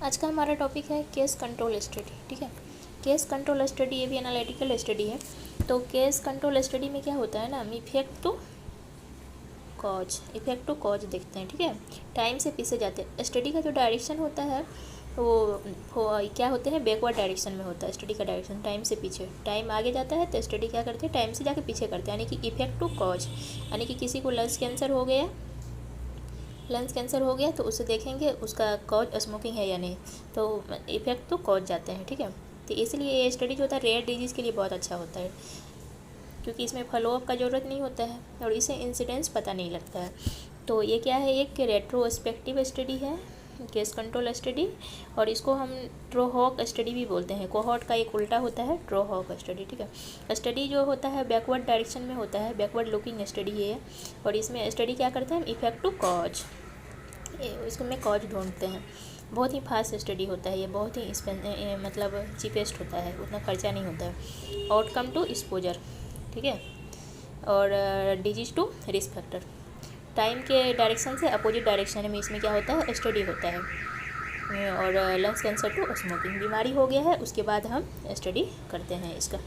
आज का हमारा टॉपिक है केस कंट्रोल स्टडी। ठीक है, केस कंट्रोल स्टडी ये भी एनालिटिकल स्टडी है। तो केस कंट्रोल स्टडी में क्या होता है ना, हम इफेक्ट टू कॉज देखते हैं। ठीक है, टाइम से पीछे जाते हैं। स्टडी का जो डायरेक्शन होता है वो क्या होते हैं, बैकवर्ड डायरेक्शन में होता है स्टडी का डायरेक्शन, टाइम से पीछे। टाइम आगे जाता है तो स्टडी क्या करते हैं, टाइम से जाके पीछे करते हैं, यानी कि इफेक्ट टू कॉज। यानी कि किसी को लंग्स कैंसर हो गया तो उसे देखेंगे उसका कॉज स्मोकिंग है या नहीं, तो इफेक्ट तो कॉज जाते हैं। ठीक है, तो इसलिए ये स्टडी जो होता है रेयर डिजीज़ के लिए बहुत अच्छा होता है, क्योंकि इसमें फॉलोअप का ज़रूरत नहीं होता है और इसे इंसिडेंस पता नहीं लगता है। तो ये क्या है, एक रेट्रोस्पेक्टिव स्टडी है, केस कंट्रोल स्टडी, और इसको हम ट्रोहॉक स्टडी भी बोलते हैं। कोहॉर्ट का एक उल्टा होता है ट्रोहॉक स्टडी। ठीक है, स्टडी जो होता है बैकवर्ड डायरेक्शन में होता है, बैकवर्ड लुकिंग स्टडी ये है, और इसमें स्टडी क्या करते हैं, इफेक्ट टू कॉज, इसको में कॉज ढूंढते हैं। बहुत ही फास्ट स्टडी होता है ये, बहुत ही मतलब चीपेस्ट होता है, उतना खर्चा नहीं होता है। आउटकम टू एक्सपोजर, ठीक है, और disease to risk factor, time के डायरेक्शन से अपोजिट डायरेक्शन में इसमें क्या होता है, स्टडी होता है। और लंग्स कैंसर टू स्मोकिंग, बीमारी हो गया है उसके बाद हम स्टडी करते हैं इसका।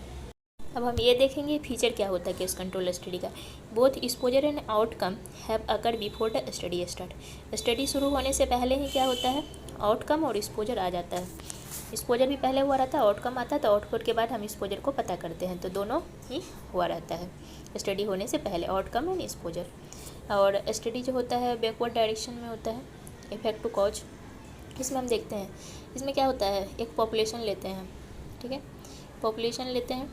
अब हम ये देखेंगे फीचर क्या होता है केस कंट्रोल स्टडी का। Both exposure and outcome have occur before the study start. Study शुरू होने से पहले ही क्या होता है, आउटकम और एक्सपोजर आ जाता है। एक्सपोजर भी पहले हुआ रहता है, आउटकम आता है, तो आउटपुट के बाद हम एक्सपोजर को पता करते हैं, तो दोनों ही हुआ रहता है स्टडी होने से पहले, आउटकम एंड एक्सपोजर। और स्टडी जो होता है बैकवर्ड डायरेक्शन में होता है, इफेक्ट टू कॉज। इसमें हम देखते हैं, इसमें क्या होता है, एक पॉपुलेशन लेते हैं। ठीक है, पॉपुलेशन लेते हैं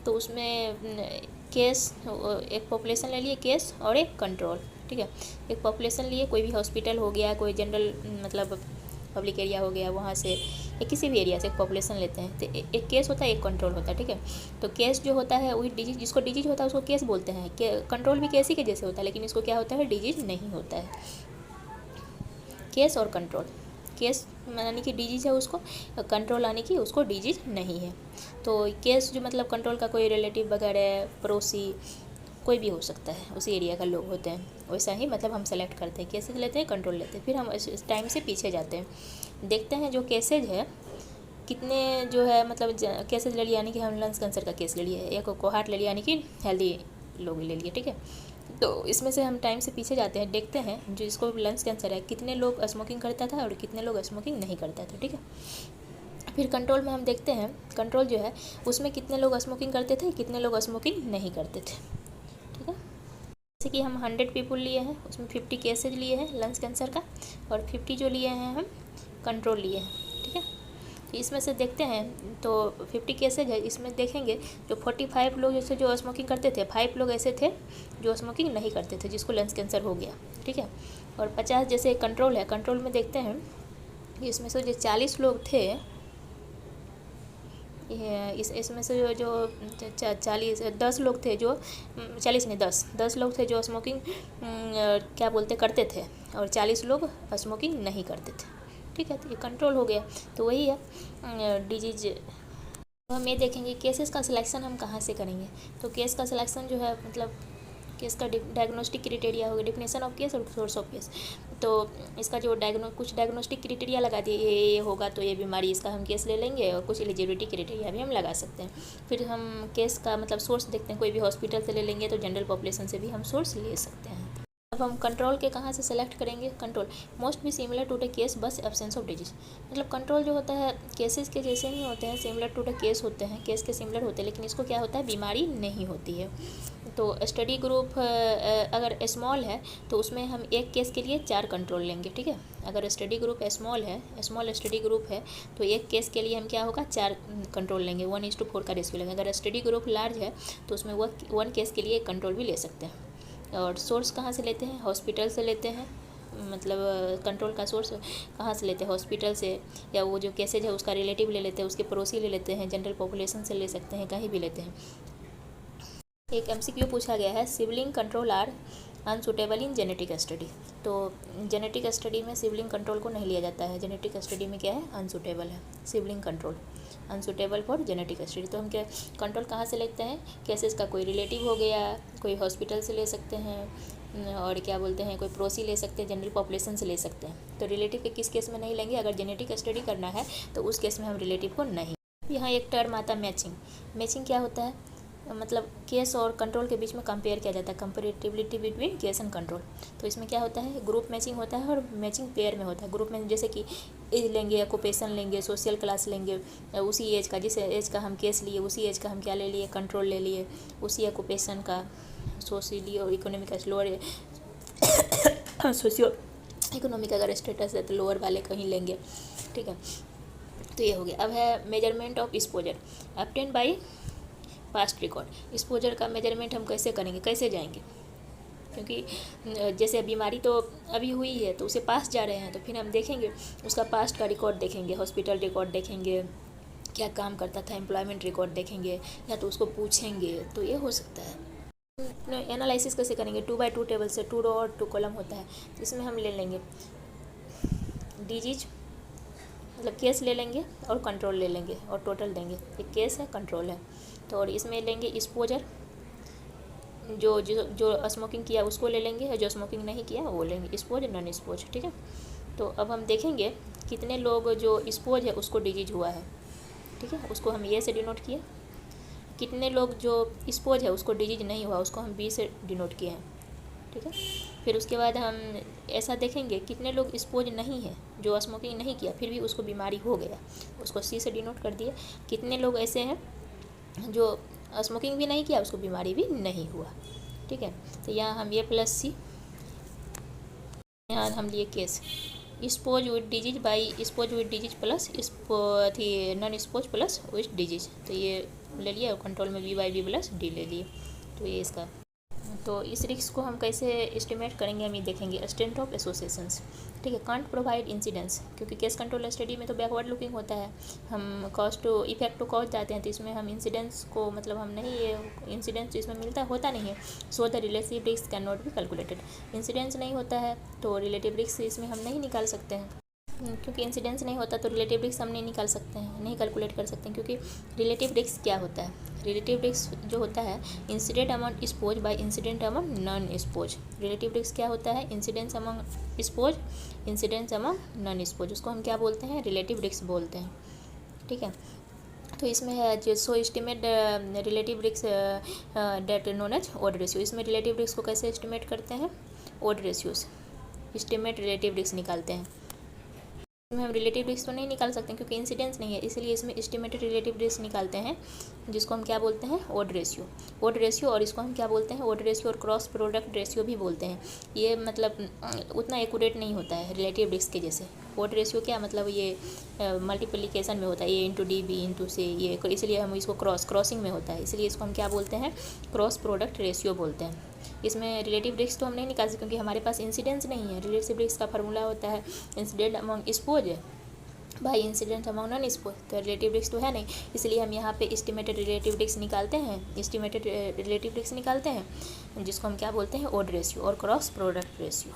तो उसमें केस, एक पॉपुलेशन ले लिए केस और एक कंट्रोल। ठीक है, एक पॉपुलेशन लिए, कोई भी हॉस्पिटल हो गया, कोई जनरल मतलब पब्लिक एरिया हो गया, वहाँ से या किसी भी एरिया से एक पॉपुलेशन लेते हैं, तो एक केस होता है, एक कंट्रोल होता है। ठीक है, तो केस जो होता है वही डिजीज, जिसको डिजीज होता है उसको केस बोलते हैं। कंट्रोल भी केस ही के जैसे होता है, लेकिन इसको क्या होता है, डिजीज नहीं होता है। केस और कंट्रोल, केस यानी कि डिजीज है उसको, कंट्रोल यानी कि उसको डिजीज नहीं है। तो केस जो मतलब कंट्रोल का कोई रिलेटिव वगैरह, पड़ोसी, कोई भी हो सकता है, उसी एरिया का लोग होते हैं, वैसा ही मतलब हम सेलेक्ट करते हैं, केसेज लेते हैं, कंट्रोल लेते हैं। फिर हम इस टाइम से पीछे जाते हैं, देखते हैं जो केसेज है कितने जो है, मतलब केसेज ले लिया, यानी कि हम लंग्स कैंसर का केस ले लिए, एक कोहार्ट ले लिया, यानी कि हेल्दी लोग ले लिए। ठीक है, तो इसमें से हम टाइम से पीछे जाते हैं, देखते हैं जो जिसको लंग्स कैंसर है कितने लोग स्मोकिंग करता था और कितने लोग स्मोकिंग नहीं करता था। ठीक है, फिर कंट्रोल में हम देखते हैं, कंट्रोल जो है उसमें कितने लोग स्मोकिंग करते थे, कितने लोग स्मोकिंग नहीं करते थे। ठीक है, जैसे कि हम 100 पीपुल लिए हैं, उसमें 50 केसेज लिए हैं लंग्स कैंसर का, और 50 जो लिए हैं हम कंट्रोल लिए हैं। ठीक है, तो इसमें से देखते हैं, तो 50 केसेज है, इसमें देखेंगे जो 45 लोग जैसे जो स्मोकिंग करते थे, 5 लोग ऐसे थे जो स्मोकिंग नहीं करते थे, जिसको लंग्स कैंसर हो गया। ठीक है, और 50 जैसे कंट्रोल है, कंट्रोल में देखते हैं इसमें से जो 40 लोग थे, इसमें से जो 10 लोग थे जो 40 नहीं 10 लोग थे जो स्मोकिंग क्या बोलते करते थे, और 40 लोग स्मोकिंग नहीं करते थे। ठीक है, तो ये कंट्रोल हो गया। तो वही है डिजीज। तो हम ये देखेंगे केसेस का सिलेक्शन हम कहाँ से करेंगे। तो केस का सिलेक्शन जो है, मतलब केस का डायग्नोस्टिक क्राइटेरिया होगा, डेफिनेशन ऑफ केस और सोर्स ऑफ केस। तो इसका जो कुछ डायग्नोस्टिक क्राइटेरिया लगा दिए, ये होगा तो ये बीमारी, इसका हम केस ले लेंगे, और कुछ एलिजिबिलिटी क्राइटेरिया भी हम लगा सकते हैं। फिर हम केस का मतलब सोर्स देखते हैं, कोई भी हॉस्पिटल से ले लेंगे तो जनरल पॉपुलेशन से भी हम सोर्स ले सकते हैं। अब हम कंट्रोल के कहाँ से सेलेक्ट करेंगे, कंट्रोल मोस्ट भी सिमिलर टू द केस बस एब्सेंस ऑफ डिजीज। मतलब कंट्रोल जो होता है केसेस के जैसे ही होते हैं, सिमिलर टू द केस होते हैं, केस के सिमिलर होते हैं, लेकिन इसको क्या होता है, बीमारी नहीं होती है। तो स्टडी ग्रुप अगर स्मॉल है तो उसमें हम एक केस के लिए 4 कंट्रोल लेंगे। ठीक है, अगर स्टडी ग्रुप स्मॉल है, स्मॉल स्टडी ग्रुप है, तो एक केस के लिए हम क्या होगा, 4 कंट्रोल लेंगे, 1:4 का रेशियो लेंगे। अगर स्टडी ग्रुप लार्ज है तो उसमें वो 1 केस के लिए एक कंट्रोल भी ले सकते हैं। और सोर्स कहाँ से लेते हैं, हॉस्पिटल से लेते हैं, मतलब कंट्रोल का सोर्स कहाँ से लेते हैं, हॉस्पिटल से, या वो जो केसेज है उसका रिलेटिव ले लेते हैं, उसके पड़ोसी ले लेते हैं, जनरल पॉपुलेशन से ले सकते हैं, कहीं भी लेते हैं। एक MCQ पूछा गया है, sibling control are unsuitable in genetic study. तो जेनेटिक स्टडी में सिबलिंग कंट्रोल को नहीं लिया जाता है, जेनेटिक स्टडी में क्या है, अनसुटेबल है sibling control, unsuitable for genetic study. तो हम क्या कंट्रोल कहाँ से लेते हैं, केसेस का कोई रिलेटिव हो गया, कोई हॉस्पिटल से ले सकते हैं, और क्या बोलते हैं कोई प्रोसी ले सकते हैं, जनरल पॉपुलेशन से ले सकते हैं। तो रिलेटिव के किस केस में नहीं लेंगे, अगर जेनेटिक स्टडी करना है तो उस केस में हम रिलेटिव को नहीं। यहाँ एक टर्म आता है मैचिंग। मैचिंग क्या होता है, मतलब केस और कंट्रोल के बीच में कंपेयर किया जाता है, कंपेरेटिबिलिटी बिटवीन केस एंड कंट्रोल। तो इसमें क्या होता है, ग्रुप मैचिंग होता है और मैचिंग पेयर में होता है। ग्रुप में जैसे कि एज लेंगे, ऑक्यूपेशन लेंगे, सोशल क्लास लेंगे, उसी एज का, जिस एज का हम केस लिए उसी एज का हम क्या ले लिए, कंट्रोल ले लिए, उसी ऑक्यूपेशन का, सोशली और इकोनॉमिक लोअर सोशियो इकोनॉमिक अगर स्टेटस है तो लोअर वाले कहीं लेंगे, ठीक है। तो ये हो गया। अब है measurement of exposure obtain bye past record. Exposure का मेजरमेंट हम कैसे करेंगे, कैसे जाएंगे, क्योंकि जैसे बीमारी तो अभी हुई है तो उसे पास जा रहे हैं, तो फिर हम देखेंगे उसका पास्ट का रिकॉर्ड देखेंगे, हॉस्पिटल रिकॉर्ड देखेंगे, क्या काम करता था, एम्प्लॉयमेंट रिकॉर्ड देखेंगे, या तो उसको पूछेंगे। तो ये हो सकता है। एनालिसिस कैसे करेंगे, 2x2 टेबल से 2 रो और 2 कॉलम होता है, तो इसमें हम ले लेंगे डिजीज, मतलब केस ले लेंगे और कंट्रोल ले लेंगे और टोटल देंगे। एक केस है, कंट्रोल है। तो और इसमें लेंगे एक्सपोजर, जो जो जो स्मोकिंग किया उसको ले लेंगे, और जो स्मोकिंग नहीं किया वो लेंगे, एक्सपोज नॉन एक्सपोज, ठीक है। तो अब हम देखेंगे कितने लोग जो एक्सपोज है उसको डिजीज हुआ है, ठीक है, उसको हम ए से डिनोट किए। कितने लोग जो एक्सपोज है उसको डिजीज नहीं हुआ, उसको हम बी से डिनोट किए हैं, ठीक है। फिर उसके बाद हम ऐसा देखेंगे कितने लोग एक्सपोज नहीं है, जो स्मोकिंग नहीं किया फिर भी उसको बीमारी हो गया, उसको सी से डिनोट कर दिए। कितने लोग ऐसे हैं जो स्मोकिंग भी नहीं किया, उसको बीमारी भी नहीं हुआ, ठीक है। तो यहाँ हम ए प्लस सी, यहाँ हम लिए case expose with disease by expose with disease plus the non expose plus with disease. तो ये ले लिया, और कंट्रोल में B by B plus D ले लिए। तो ये इसका, तो इस रिस्क को हम कैसे एस्टिमेट करेंगे, हम ये देखेंगे स्ट्रेंथ ऑफ एसोसिएशंस, ठीक है। कांट प्रोवाइड इंसिडेंस, क्योंकि केस कंट्रोल स्टडी में तो बैकवर्ड लुकिंग होता है, हम cause to effect to cause जाते हैं, तो इसमें हम इंसिडेंस को मतलब हम नहीं, ये इंसिडेंस इसमें मिलता होता नहीं है। So the relative risk can not be calculated, incidence नहीं होता है तो रिलेटिव रिस्क इसमें हम नहीं निकाल सकते हैं, क्योंकि इंसिडेंस नहीं होता तो रिलेटिव रिस्क हम नहीं निकाल सकते हैं, नहीं कैलकुलेट कर सकते हैं। क्योंकि रिलेटिव रिस्क क्या होता है, रिलेटिव रिस्क जो होता है incident among exposed by incident among non exposed. Relative risk क्या होता है, incidence among exposed, incidence among non exposed, उसको हम क्या बोलते हैं, रिलेटिव रिस्क बोलते हैं, ठीक है। तो इसमें है जो so estimate relative risk that known as odd ratio. इसमें रिलेटिव रिस्क को कैसे एस्टिमेट करते हैं, ऑड रेशियो से एस्टिमेट रिलेटिव रिस्क निकालते हैं। इसमें हम रिलेटिव रिस्क तो नहीं निकाल सकते क्योंकि इंसिडेंस नहीं है, इसलिए इसमें एस्टिमेटेड रिलेटिव रिस्क निकालते हैं, जिसको हम क्या बोलते हैं, ऑड रेशियो। ऑड रेशियो, और इसको हम क्या बोलते हैं, ऑड रेशियो और क्रॉस प्रोडक्ट रेशियो भी बोलते हैं। ये मतलब उतना एक्यूरेट नहीं होता है रिलेटिव रिस्क के जैसे। ऑड रेशियो क्या मतलब, ये मल्टीप्लिकेशन में होता है, ए इंटू डी बी इंटू से, ये इसलिए हम इसको क्रॉसिंग में होता है, इसलिए इसको हम क्या बोलते हैं, क्रॉस प्रोडक्ट रेशियो बोलते हैं। इसमें रिलेटिव रिस्क तो हम नहीं निकाल सकते क्योंकि हमारे पास इंसिडेंस नहीं है। रिलेटिव रिस्क का फार्मूला होता है incident among expose by incident among non expose, तो रिलेटिव रिस्क तो है नहीं, इसलिए हम यहाँ पे एस्टिमेटेड रिलेटिव रिस्क निकालते हैं, एस्टिमेटेड रिलेटिव रिस्क निकालते हैं, जिसको हम क्या बोलते हैं, ऑड रेशियो और क्रॉस प्रोडक्ट रेशियो।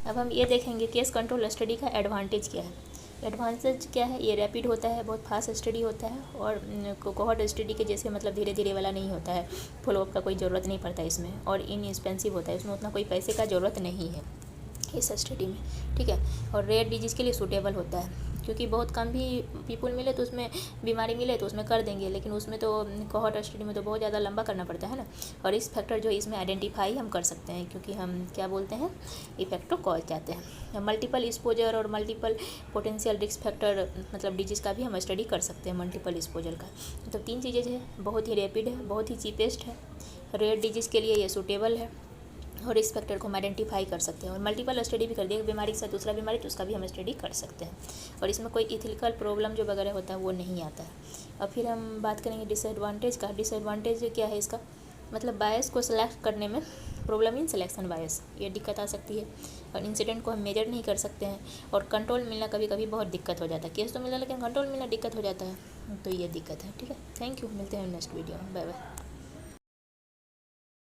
अब हम ये देखेंगे केस कंट्रोल स्टडी का एडवांटेज क्या है। एडवांटेज क्या है, ये रैपिड होता है, बहुत फास्ट स्टडी होता है, और कोहॉर्ट स्टडी के जैसे मतलब धीरे धीरे वाला नहीं होता है, फॉलोअप का कोई ज़रूरत नहीं पड़ता इसमें, और इनएक्सपेंसिव होता है, इसमें उतना कोई पैसे का ज़रूरत नहीं है इस स्टडी में, ठीक है। और रेयर डिजीज़ के लिए सूटेबल होता है, क्योंकि बहुत कम भी पीपल मिले तो उसमें बीमारी मिले तो उसमें कर देंगे, लेकिन उसमें तो कोहॉर्ट स्टडी में तो बहुत ज़्यादा लंबा करना पड़ता है ना। और इस फैक्टर जो इसमें आइडेंटिफाई हम कर सकते हैं, क्योंकि हम क्या बोलते हैं, इफेक्ट कॉज जाते हैं। मल्टीपल एक्सपोजर और मल्टीपल पोटेंशियल रिस्क फैक्टर मतलब डिजीज़ का भी हम स्टडी कर सकते हैं, मल्टीपल एक्सपोजर का। तो 3 चीज़ें हैं, बहुत ही रैपिड है, बहुत ही चीपेस्ट है, रेयर डिजीज़ के लिए ये सूटेबल है, और इस फैक्टर को हम आइडेंटिफाई कर सकते हैं। और मल्टीपल स्टडी भी कर दिया, बीमारी के साथ दूसरा बीमारी तो उसका भी हम स्टडी कर सकते हैं, और इसमें कोई इथिकल प्रॉब्लम जो वगैरह होता है वो नहीं आता है। और फिर हम बात करेंगे डिसएडवांटेज का। डिसएडवांटेज क्या है इसका, मतलब बायस को सिलेक्ट करने में, प्रॉब्लम इन सिलेक्शन बायस, ये दिक्कत आ सकती है। और इंसिडेंट को हम मेजर नहीं कर सकते हैं, और कंट्रोल मिलना कभी कभी बहुत दिक्कत हो जाता है। केस तो मिला लेकिन कंट्रोल मिलना दिक्कत हो जाता है, तो ये दिक्कत है, ठीक है। थैंक यू, मिलते हैं नेक्स्ट वीडियो में, बाय बाय।